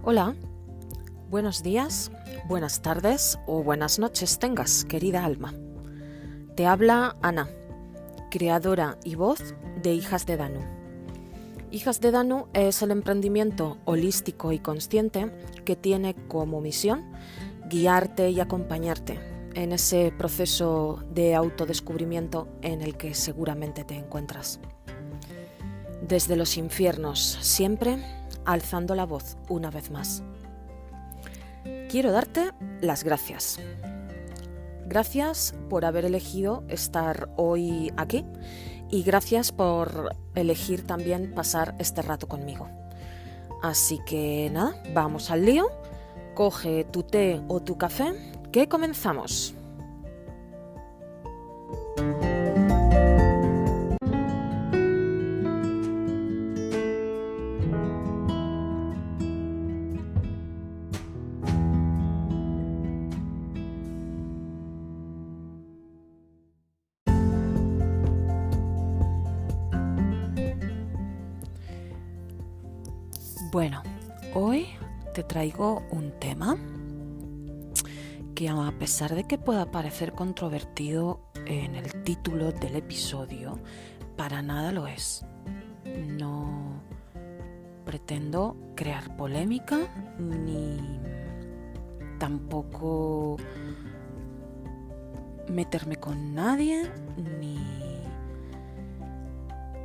Hola, buenos días, buenas tardes o buenas noches tengas, querida alma. Te habla Ana, creadora y voz de Hijas de Danu. Hijas de Danu es el emprendimiento holístico y consciente que tiene como misión guiarte y acompañarte en ese proceso de autodescubrimiento en el que seguramente te encuentras. Desde los infiernos, siempre alzando la voz una vez más. Quiero darte las gracias. Gracias por haber elegido estar hoy aquí y gracias por elegir también pasar este rato conmigo. Así que nada, vamos al lío. Coge tu té o tu café, que comenzamos. Bueno, hoy te traigo un tema que, a pesar de que pueda parecer controvertido en el título del episodio, para nada lo es. No pretendo crear polémica ni tampoco meterme con nadie ni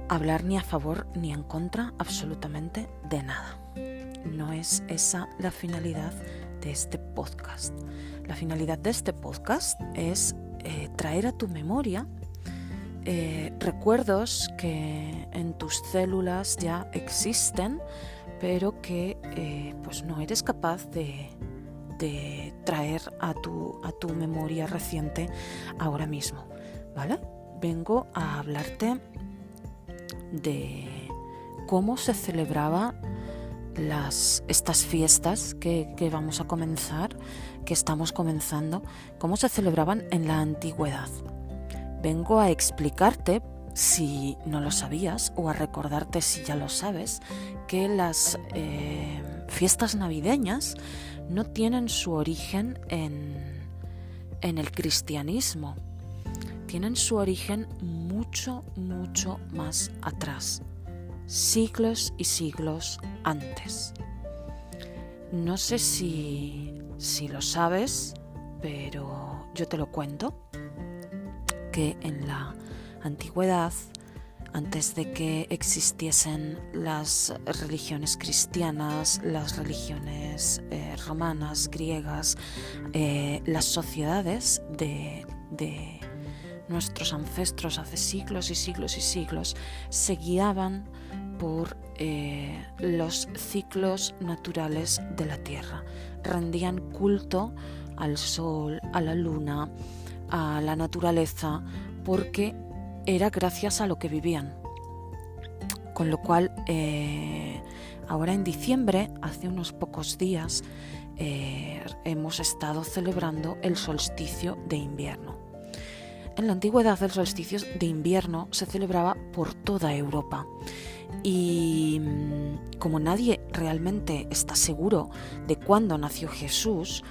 hablar ni a favor ni en contra absolutamente de nada. No es esa la finalidad de este podcast. La finalidad de este podcast es traer a tu memoria recuerdos que en tus células ya existen, pero que pues no eres capaz de traer a tu memoria reciente ahora mismo, ¿vale? Vengo a hablarte de cómo se celebraba estas fiestas que vamos a comenzar, que estamos comenzando, cómo se celebraban en la antigüedad. Vengo a explicarte, si no lo sabías, o a recordarte, si ya lo sabes, que las fiestas navideñas no tienen su origen en el cristianismo. Tienen su origen mucho, mucho más atrás, siglos y siglos antes. No sé si lo sabes, pero yo te lo cuento, que en la antigüedad, antes de que existiesen las religiones cristianas, las religiones romanas, griegas, las sociedades de nuestros ancestros hace siglos y siglos y siglos se guiaban por los ciclos naturales de la Tierra. Rendían culto al sol, a la luna, a la naturaleza, porque era gracias a lo que vivían. Con lo cual, ahora en diciembre, hace unos pocos días, hemos estado celebrando el solsticio de invierno. En la antigüedad, el solsticio de invierno se celebraba por toda Europa y como nadie realmente está seguro de cuándo nació Jesús,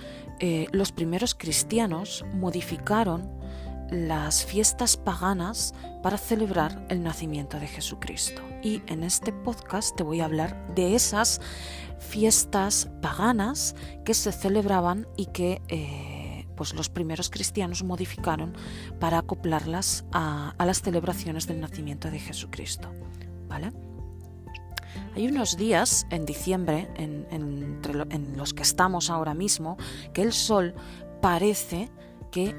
los primeros cristianos modificaron las fiestas paganas para celebrar el nacimiento de Jesucristo. Y en este podcast te voy a hablar de esas fiestas paganas que se celebraban y que pues los primeros cristianos modificaron para acoplarlas a las celebraciones del nacimiento de Jesucristo, ¿vale? Hay unos días en diciembre, en los que estamos ahora mismo, que el sol parece que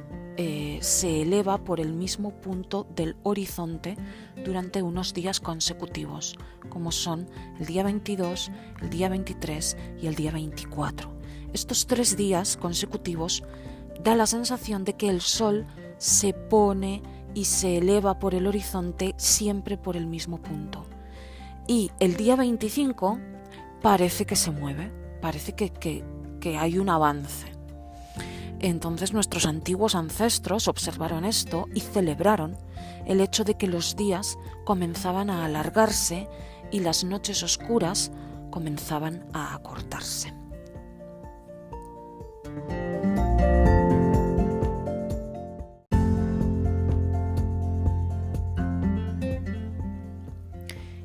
se eleva por el mismo punto del horizonte durante unos días consecutivos, como son el día 22, el día 23 y el día 24. Estos 3 días consecutivos da la sensación de que el sol se pone y se eleva por el horizonte siempre por el mismo punto. Y el día 25 parece que se mueve, parece que hay un avance. Entonces nuestros antiguos ancestros observaron esto y celebraron el hecho de que los días comenzaban a alargarse y las noches oscuras comenzaban a acortarse.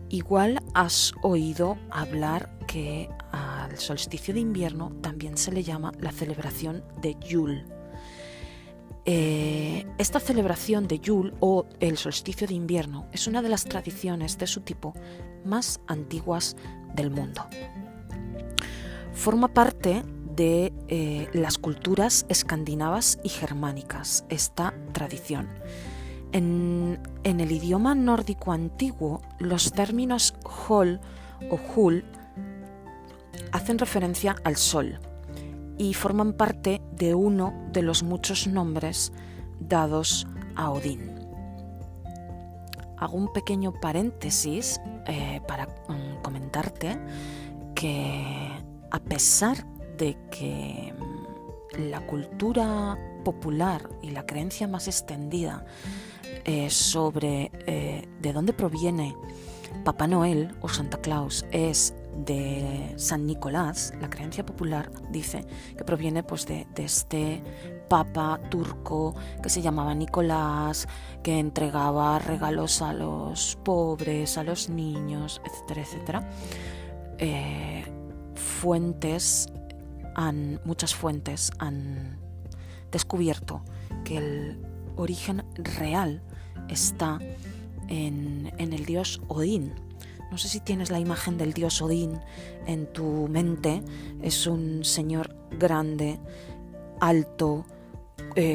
Igual has oído hablar que al solsticio de invierno también se le llama la celebración de Yule. Esta celebración de Yule o el solsticio de invierno es una de las tradiciones de su tipo más antiguas del mundo. Forma parte de las culturas escandinavas y germánicas esta tradición. En el idioma nórdico antiguo, los términos Hol o Hul hacen referencia al sol y forman parte de uno de los muchos nombres dados a Odín. Hago un pequeño paréntesis para comentarte que a pesar de que la cultura popular y la creencia más extendida sobre de dónde proviene Papá Noel o Santa Claus es de San Nicolás, la creencia popular dice que proviene pues, de este papa turco que se llamaba Nicolás, que entregaba regalos a los pobres, a los niños, etcétera, etcétera. Muchas fuentes han descubierto que el origen real está en el dios Odín. No sé si tienes la imagen del dios Odín en tu mente. Es un señor grande, alto,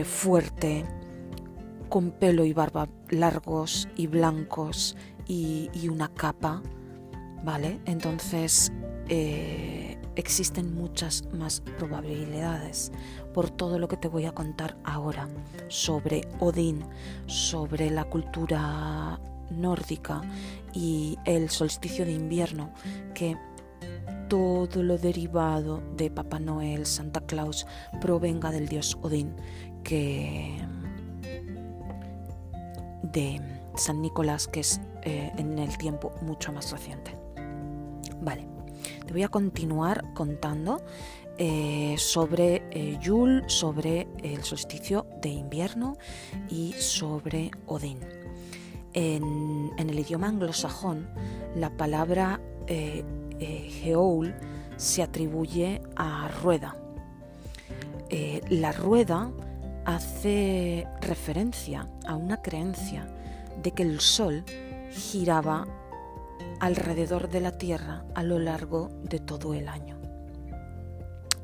fuerte, con pelo y barba largos y blancos y una capa, ¿vale? Entonces existen muchas más probabilidades por todo lo que te voy a contar ahora sobre Odín, sobre la cultura nórdica y el solsticio de invierno, que todo lo derivado de Papá Noel, Santa Claus, provenga del dios Odín, que de San Nicolás, que es en el tiempo mucho más reciente. Vale, te voy a continuar contando sobre Yule, sobre el solsticio de invierno y sobre Odín. En el idioma anglosajón, la palabra Heol se atribuye a rueda. La rueda hace referencia a una creencia de que el sol giraba alrededor de la Tierra a lo largo de todo el año.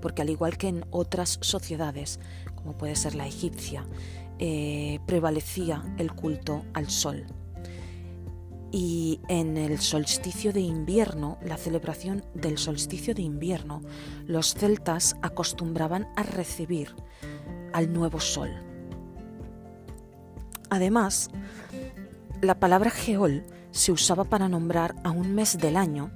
Porque al igual que en otras sociedades, como puede ser la egipcia, prevalecía el culto al sol. Y en el solsticio de invierno, la celebración del solsticio de invierno, los celtas acostumbraban a recibir al nuevo sol. Además, la palabra Heol se usaba para nombrar a un mes del año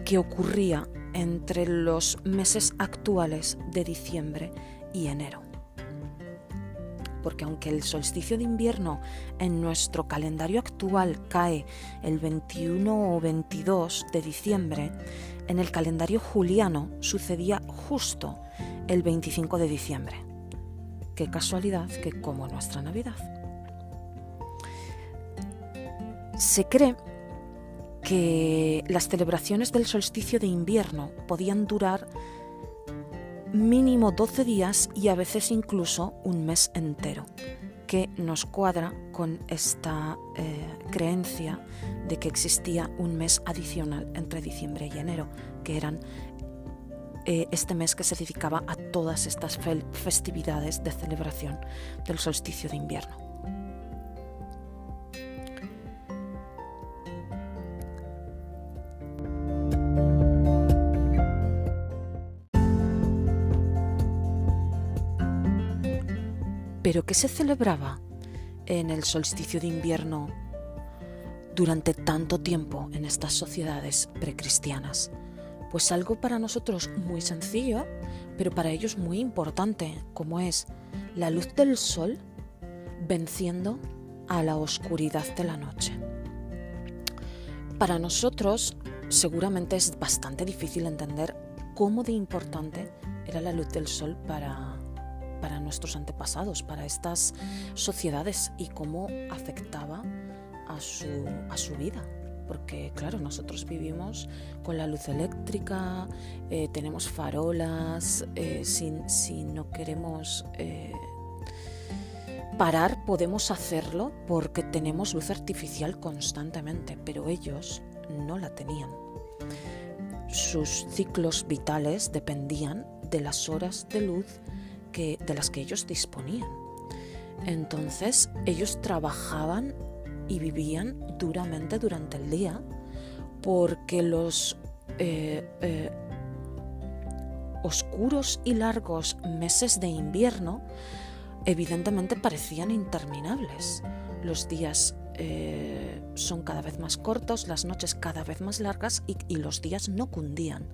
que ocurría entre los meses actuales de diciembre y enero. Porque aunque el solsticio de invierno en nuestro calendario actual cae el 21 o 22 de diciembre, en el calendario juliano sucedía justo el 25 de diciembre. Qué casualidad que como nuestra Navidad. Se cree que las celebraciones del solsticio de invierno podían durar mínimo 12 días y a veces incluso un mes entero, que nos cuadra con esta creencia de que existía un mes adicional entre diciembre y enero, que eran este mes que se dedicaba a todas estas festividades de celebración del solsticio de invierno. ¿Pero qué se celebraba en el solsticio de invierno durante tanto tiempo en estas sociedades precristianas? Pues algo para nosotros muy sencillo, pero para ellos muy importante, como es la luz del sol venciendo a la oscuridad de la noche. Para nosotros seguramente es bastante difícil entender cómo de importante era era la luz del sol para nuestros antepasados, para estas sociedades, y cómo afectaba a su vida. Porque claro, nosotros vivimos con la luz eléctrica, tenemos farolas, si no queremos parar podemos hacerlo porque tenemos luz artificial constantemente, pero ellos no la tenían. Sus ciclos vitales dependían de las horas de luz de las que ellos disponían. Entonces ellos trabajaban y vivían duramente durante el día, porque los oscuros y largos meses de invierno evidentemente parecían interminables. Los días son cada vez más cortos, las noches cada vez más largas y los días no cundían.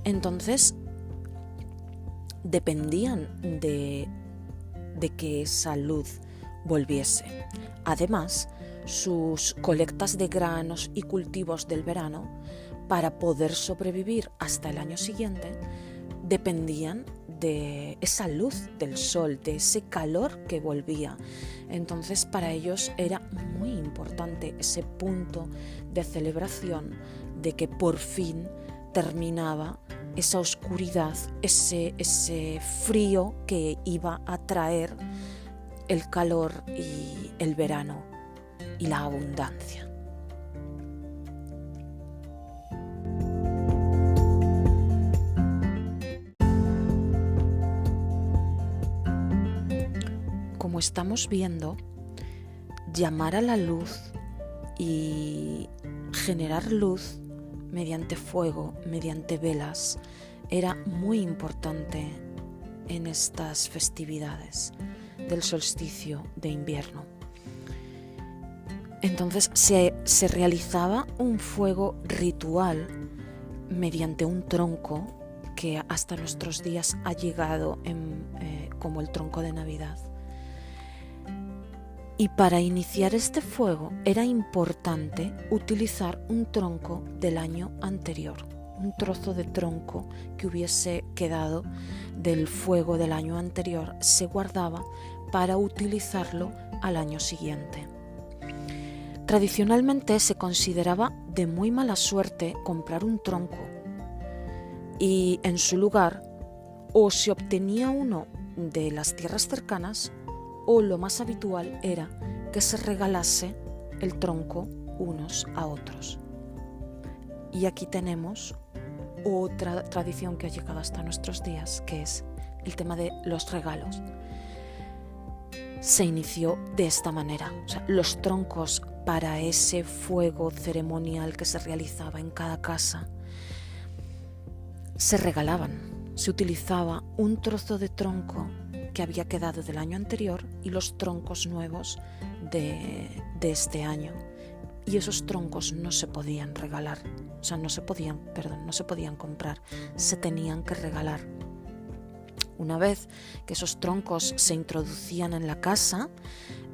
Entonces dependían de que esa luz volviese. Además, sus colectas de granos y cultivos del verano, para poder sobrevivir hasta el año siguiente, dependían de esa luz del sol, de ese calor que volvía. Entonces para ellos era muy importante ese punto de celebración de que por fin terminaba esa oscuridad, ese frío que iba a traer el calor y el verano y la abundancia. Como estamos viendo, llamar a la luz y generar luz mediante fuego, mediante velas, era muy importante en estas festividades del solsticio de invierno. Entonces se realizaba un fuego ritual mediante un tronco que hasta nuestros días ha llegado como el tronco de Navidad. Y para iniciar este fuego era importante utilizar un tronco del año anterior, un trozo de tronco que hubiese quedado del fuego del año anterior se guardaba para utilizarlo al año siguiente. Tradicionalmente se consideraba de muy mala suerte comprar un tronco y en su lugar o se obtenía uno de las tierras cercanas o lo más habitual era que se regalase el tronco unos a otros. Y aquí tenemos otra tradición que ha llegado hasta nuestros días, que es el tema de los regalos. Se inició de esta manera, o sea, los troncos para ese fuego ceremonial que se realizaba en cada casa se regalaban. Se utilizaba un trozo de tronco que había quedado del año anterior y los troncos nuevos de este año. Y esos troncos no se podían regalar, o sea, no se podían comprar, se tenían que regalar. Una vez que esos troncos se introducían en la casa,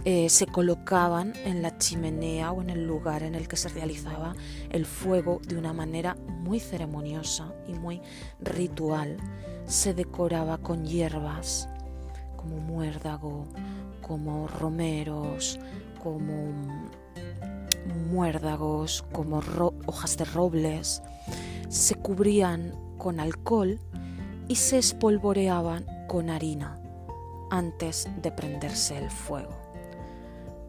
se colocaban en la chimenea o en el lugar en el que se realizaba el fuego de una manera muy ceremoniosa y muy ritual. Se decoraba con hierbas como muérdago, como romeros, como muérdagos, como hojas de robles. Se cubrían con alcohol y se espolvoreaban con harina antes de prenderse el fuego.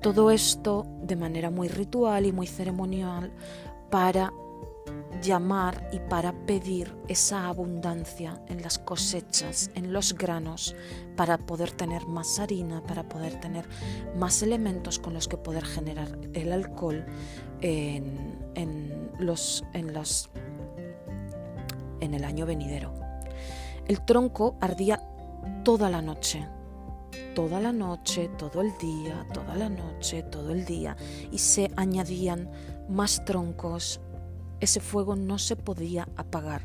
Todo esto de manera muy ritual y muy ceremonial para llamar y para pedir esa abundancia en las cosechas, en los granos, para poder tener más harina, para poder tener más elementos con los que poder generar el alcohol en el año venidero. El tronco ardía toda la noche, todo el día, toda la noche, todo el día, y se añadían más troncos. Ese fuego no se podía apagar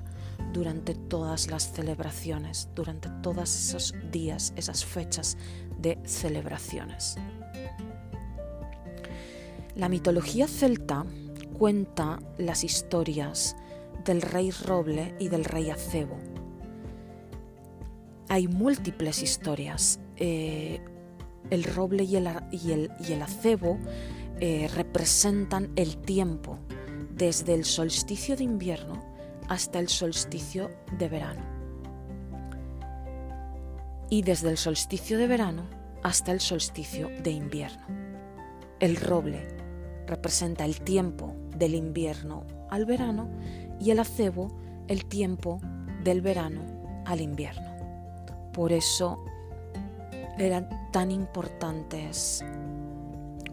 durante todas las celebraciones, durante todos esos días, esas fechas de celebraciones. La mitología celta cuenta las historias del rey roble y del rey acebo. hay múltiples historias. El roble y el acebo representan el tiempo desde el solsticio de invierno hasta el solsticio de verano. Y desde el solsticio de verano hasta el solsticio de invierno. El roble representa el tiempo del invierno al verano y el acebo el tiempo del verano al invierno. Por eso eran tan importantes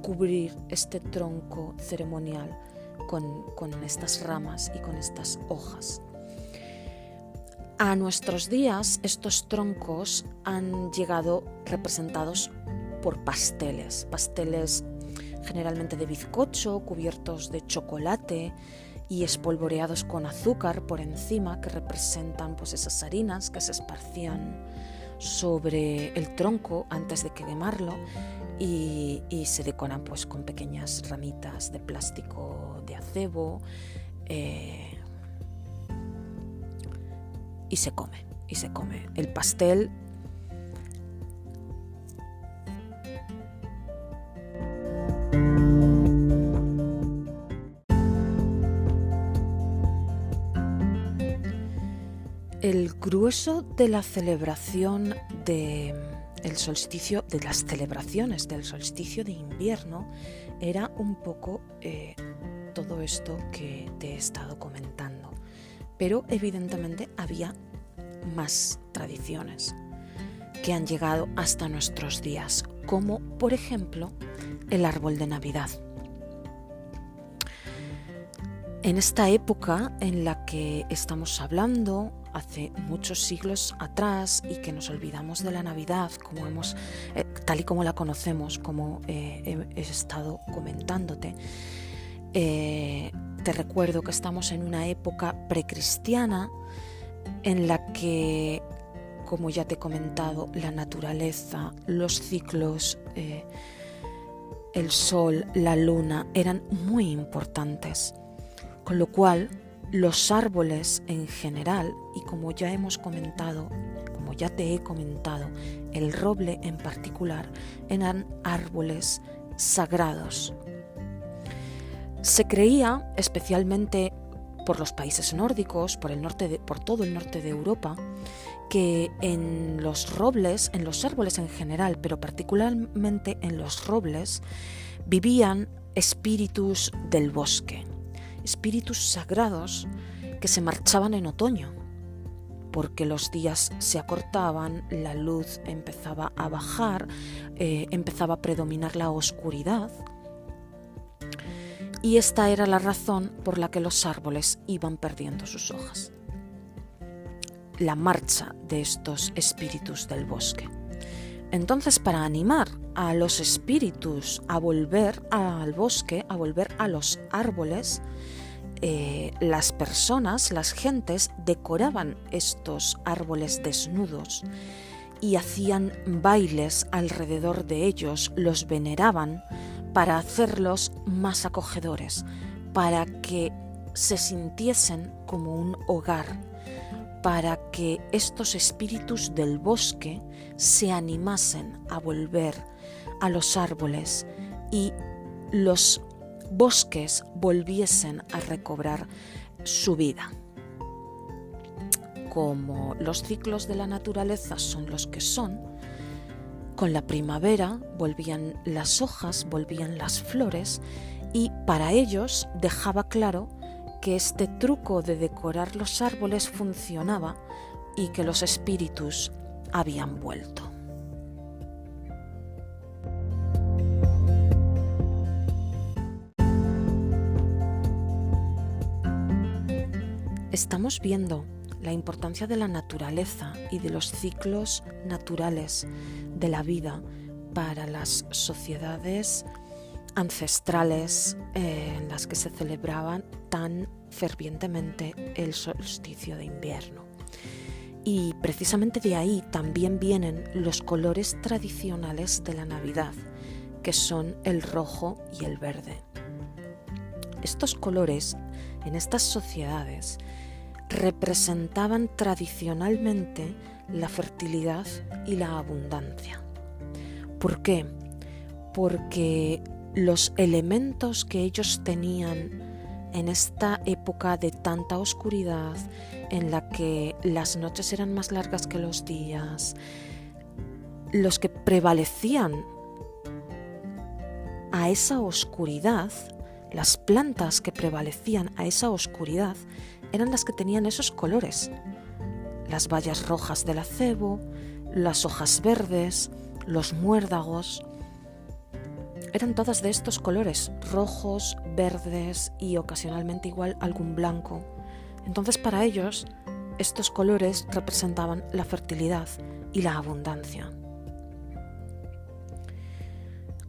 cubrir este tronco ceremonial con estas ramas y con estas hojas. A nuestros días estos troncos han llegado representados por pasteles generalmente de bizcocho, cubiertos de chocolate y espolvoreados con azúcar por encima, que representan pues esas harinas que se esparcían sobre el tronco antes de quemarlo, y se decoran pues con pequeñas ramitas de plástico de acebo, y se come el pastel. El grueso de la celebración de las celebraciones del solsticio de invierno era un poco todo esto que te he estado comentando. Pero evidentemente había más tradiciones que han llegado hasta nuestros días, como por ejemplo el árbol de Navidad. En esta época en la que estamos hablando, hace muchos siglos atrás, y que nos olvidamos de la Navidad tal y como la conocemos, como he estado comentándote, te recuerdo que estamos en una época precristiana en la que, como ya te he comentado, la naturaleza, los ciclos, el sol, la luna eran muy importantes, con lo cual los árboles en general, y como ya te he comentado, el roble en particular, eran árboles sagrados. Se creía, especialmente por los países nórdicos, por todo el norte de Europa, que en los árboles en general, pero particularmente en los robles, vivían espíritus del bosque, espíritus sagrados que se marchaban en otoño, porque los días se acortaban, la luz empezaba a bajar, empezaba a predominar la oscuridad. Y esta era la razón por la que los árboles iban perdiendo sus hojas. La marcha de estos espíritus del bosque. Entonces, para animar a los espíritus a volver al bosque, a volver a los árboles, las personas, las gentes, decoraban estos árboles desnudos y hacían bailes alrededor de ellos, los veneraban para hacerlos más acogedores, para que se sintiesen como un hogar, para que estos espíritus del bosque se animasen a volver a los árboles y los bosques volviesen a recobrar su vida. Como los ciclos de la naturaleza son los que son, con la primavera volvían las hojas, volvían las flores, y para ellos dejaba claro que este truco de decorar los árboles funcionaba y que los espíritus habían vuelto. Estamos viendo la importancia de la naturaleza y de los ciclos naturales de la vida para las sociedades ancestrales en las que se celebraban tan fervientemente el solsticio de invierno. Y precisamente de ahí también vienen los colores tradicionales de la Navidad, que son el rojo y el verde. Estos colores en estas sociedades representaban tradicionalmente la fertilidad y la abundancia. ¿Por qué? Porque los elementos que ellos tenían en esta época de tanta oscuridad, en la que las noches eran más largas que los días, los que prevalecían a esa oscuridad, las plantas que prevalecían a esa oscuridad, eran las que tenían esos colores. Las bayas rojas del acebo, las hojas verdes, los muérdagos, eran todas de estos colores, rojos, verdes y ocasionalmente igual algún blanco. Entonces para ellos estos colores representaban la fertilidad y la abundancia.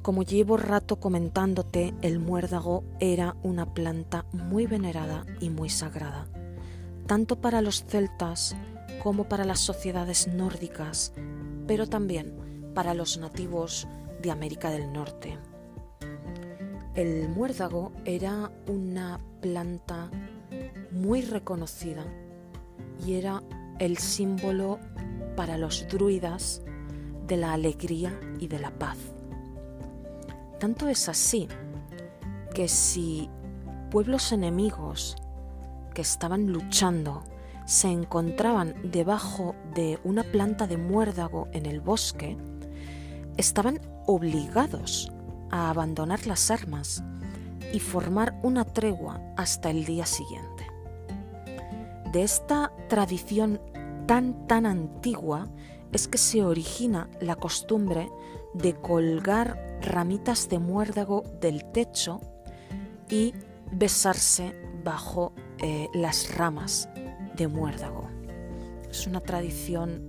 Como llevo rato comentándote, el muérdago era una planta muy venerada y muy sagrada, tanto para los celtas como para las sociedades nórdicas, pero también para los nativos de América del Norte. El muérdago era una planta muy reconocida y era el símbolo para los druidas de la alegría y de la paz. Tanto es así que si pueblos enemigos que estaban luchando se encontraban debajo de una planta de muérdago en el bosque, estaban obligados a abandonar las armas y formar una tregua hasta el día siguiente. De esta tradición tan antigua es que se origina la costumbre de colgar ramitas de muérdago del techo y besarse bajo las ramas de muérdago. Es una tradición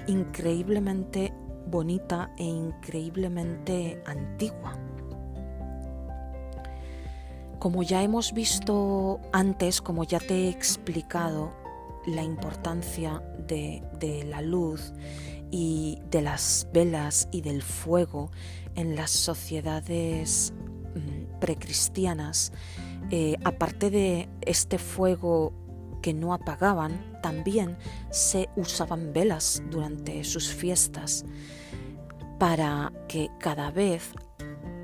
increíblemente bonita e increíblemente antigua. Como ya hemos visto antes, como ya te he explicado, la importancia de la luz y de las velas y del fuego en las sociedades precristianas, aparte de este fuego que no apagaban, también se usaban velas durante sus fiestas para que cada vez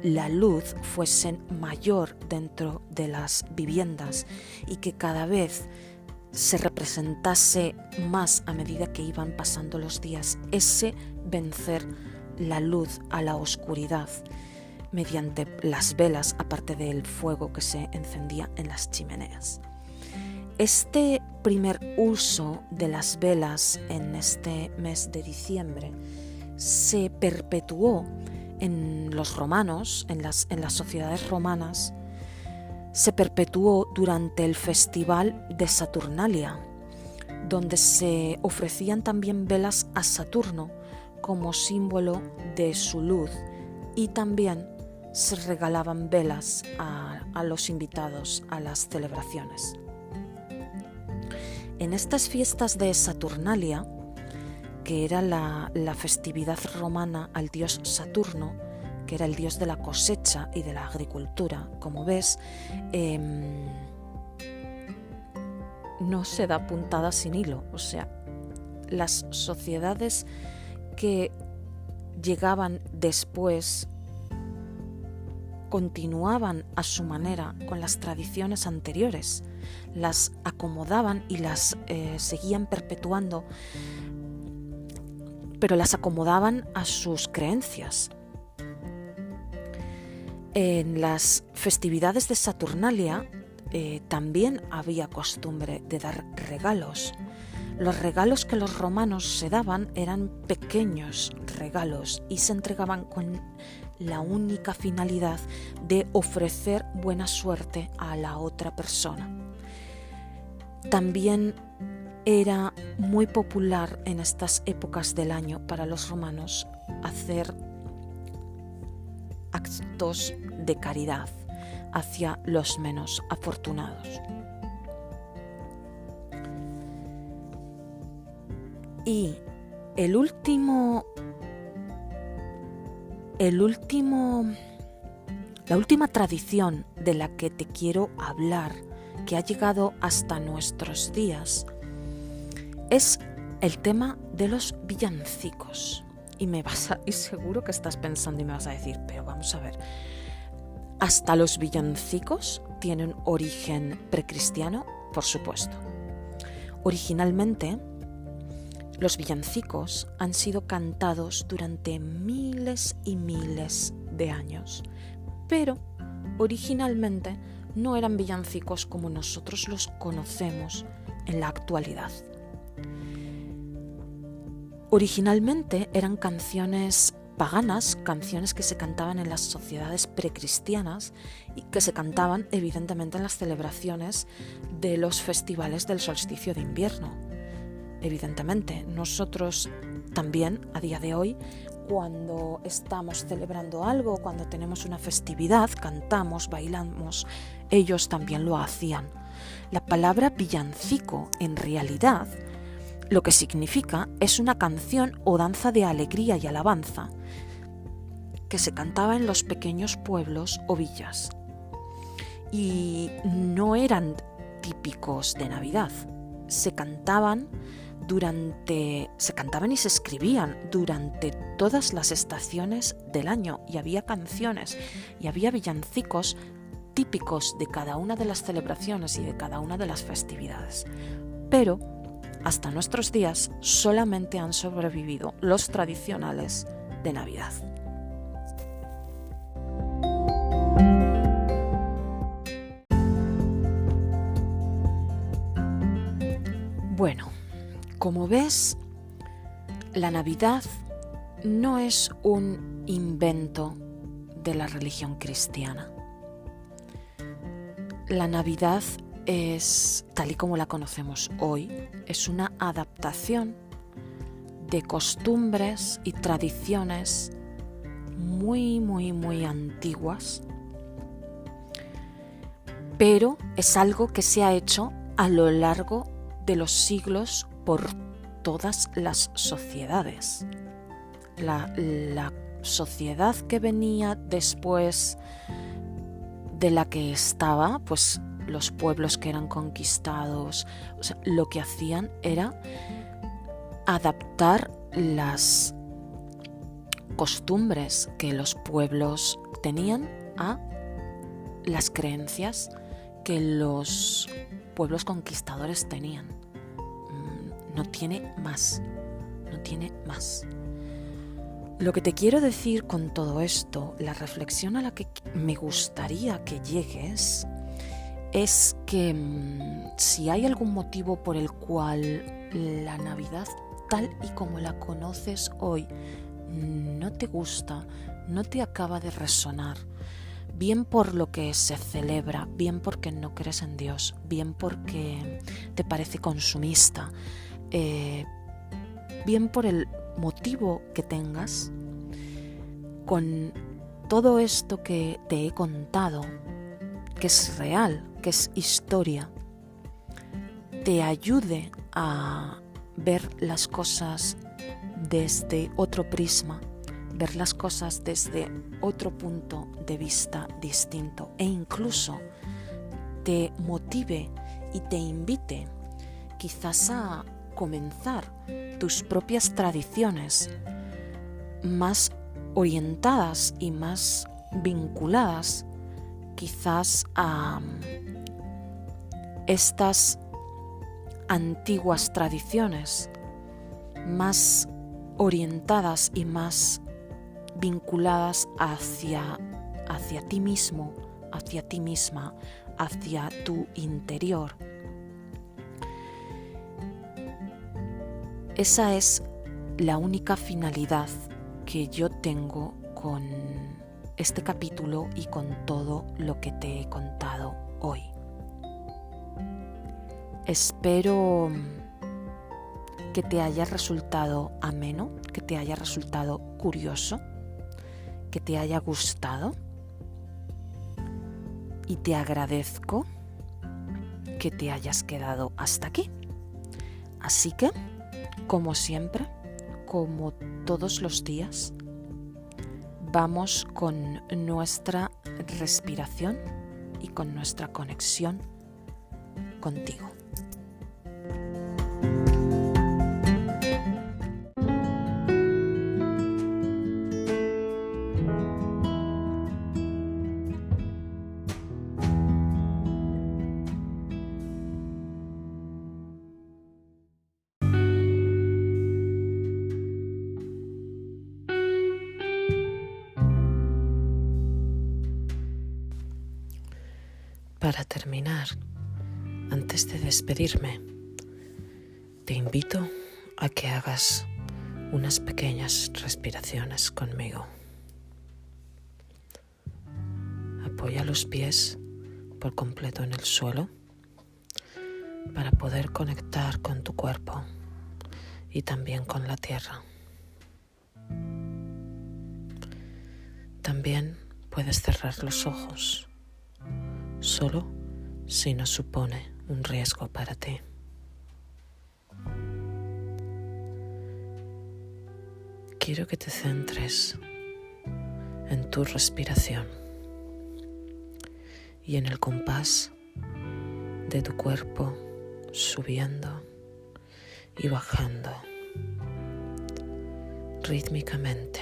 la luz fuese mayor dentro de las viviendas y que cada vez se representase más a medida que iban pasando los días ese vencer la luz a la oscuridad mediante las velas, aparte del fuego que se encendía en las chimeneas. Este primer uso de las velas en este mes de diciembre se perpetuó en los romanos, en las sociedades romanas, se perpetuó durante el festival de Saturnalia, donde se ofrecían también velas a Saturno como símbolo de su luz, y también se regalaban velas a los invitados a las celebraciones. En estas fiestas de Saturnalia, que era la festividad romana al dios Saturno, que era el dios de la cosecha y de la agricultura, como ves, no se da puntada sin hilo. O sea, las sociedades que llegaban después continuaban a su manera con las tradiciones anteriores, las acomodaban y las seguían perpetuando, pero las acomodaban a sus creencias. En las festividades de Saturnalia también había costumbre de dar regalos. Los regalos que los romanos se daban eran pequeños regalos y se entregaban con la única finalidad de ofrecer buena suerte a la otra persona. También era muy popular en estas épocas del año para los romanos hacer actos de caridad hacia los menos afortunados. Y la última tradición de la que te quiero hablar, que ha llegado hasta nuestros días, es el tema de los villancicos. Y seguro que estás pensando y me vas a decir, pero vamos a ver, ¿hasta los villancicos tienen origen precristiano? Por supuesto. Originalmente, los villancicos han sido cantados durante miles y miles de años, pero originalmente no eran villancicos como nosotros los conocemos en la actualidad. Originalmente eran canciones paganas, canciones que se cantaban en las sociedades precristianas y que se cantaban evidentemente en las celebraciones de los festivales del solsticio de invierno. Evidentemente, nosotros también a día de hoy, cuando estamos celebrando algo, cuando tenemos una festividad, cantamos, bailamos, ellos también lo hacían. La palabra villancico en realidad lo que significa es una canción o danza de alegría y alabanza que se cantaba en los pequeños pueblos o villas. Y no eran típicos de Navidad. Se cantaban y se escribían durante todas las estaciones del año, y había canciones y había villancicos típicos de cada una de las celebraciones y de cada una de las festividades. Pero hasta nuestros días solamente han sobrevivido los tradicionales de Navidad. Bueno, como ves, la Navidad no es un invento de la religión cristiana. La Navidad es, tal y como la conocemos hoy, es una adaptación de costumbres y tradiciones muy, muy, muy antiguas, pero es algo que se ha hecho a lo largo de los siglos por todas las sociedades. La sociedad que venía después de la que estaba, pues los pueblos que eran conquistados, o sea, lo que hacían era adaptar las costumbres que los pueblos tenían a las creencias que los pueblos conquistadores tenían. No tiene más. Lo que te quiero decir con todo esto, la reflexión a la que me gustaría que llegues, es que si hay algún motivo por el cual la Navidad tal y como la conoces hoy no te gusta, no te acaba de resonar, bien por lo que se celebra, bien porque no crees en Dios, bien porque te parece consumista, bien por el motivo que tengas, con todo esto que te he contado, que es real, que es historia, te ayude a ver las cosas desde otro prisma, ver las cosas desde otro punto de vista distinto, e incluso te motive y te invite quizás a comenzar tus propias tradiciones más orientadas y más vinculadas quizás a estas antiguas tradiciones, más orientadas y más vinculadas hacia ti mismo, hacia ti misma, hacia tu interior. Esa es la única finalidad que yo tengo con este capítulo y con todo lo que te he contado hoy. Espero que te haya resultado ameno, que te haya resultado curioso, que te haya gustado, y te agradezco que te hayas quedado hasta aquí. Así que, como siempre, como todos los días, vamos con nuestra respiración y con nuestra conexión contigo. Para terminar, antes de despedirme, te invito a que hagas unas pequeñas respiraciones conmigo. Apoya los pies por completo en el suelo para poder conectar con tu cuerpo y también con la tierra. También puedes cerrar los ojos, solo si no supone un riesgo para ti. Quiero que te centres en tu respiración y en el compás de tu cuerpo subiendo y bajando rítmicamente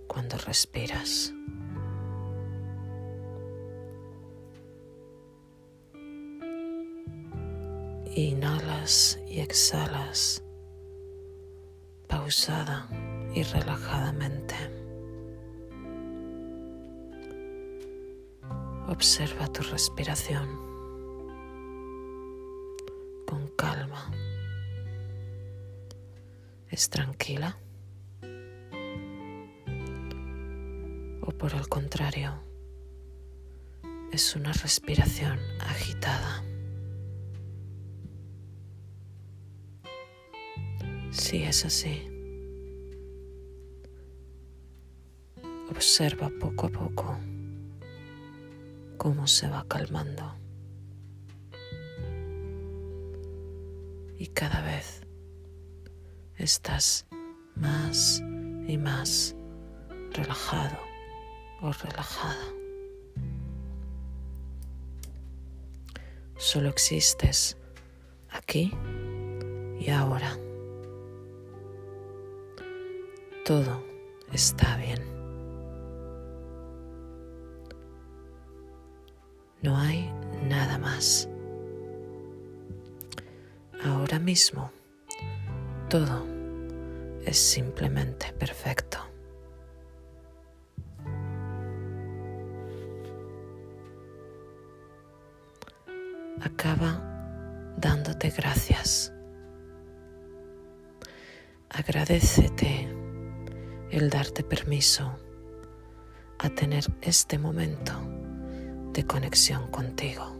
cuando respiras. Inhalas y exhalas pausada y relajadamente. Observa tu respiración con calma. ¿Es tranquila? ¿O por el contrario, es una respiración agitada? Si es así, observa poco a poco cómo se va calmando y cada vez estás más y más relajado o relajada. Solo existes aquí y ahora. Todo está bien. No hay nada más. Ahora mismo, todo es simplemente perfecto. Acaba dándote gracias. Agradécete el darte permiso a tener este momento de conexión contigo.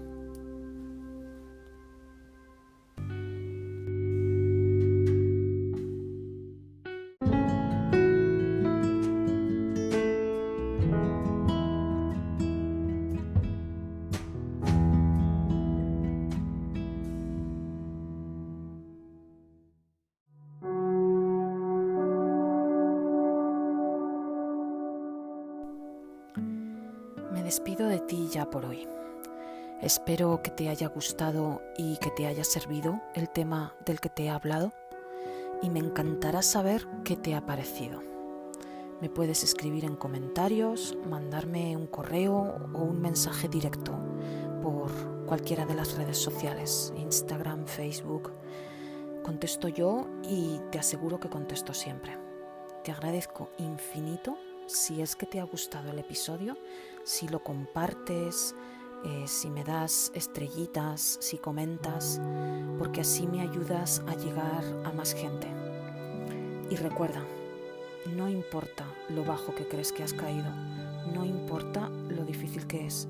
Me despido de ti ya por hoy. Espero que te haya gustado y que te haya servido el tema del que te he hablado y me encantará saber qué te ha parecido. Me puedes escribir en comentarios, mandarme un correo o un mensaje directo por cualquiera de las redes sociales, Instagram, Facebook. Contesto yo y te aseguro que contesto siempre. Te agradezco infinito si es que te ha gustado el episodio, si lo compartes, si me das estrellitas, si comentas, porque así me ayudas a llegar a más gente. Y recuerda, no importa lo bajo que crees que has caído, no importa lo difícil que es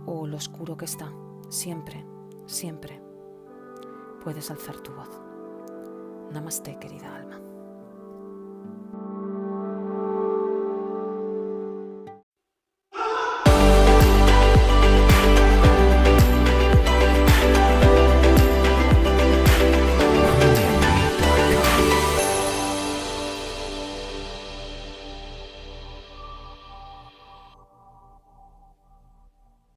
o lo oscuro que está, siempre, siempre puedes alzar tu voz. Namaste, querida alma.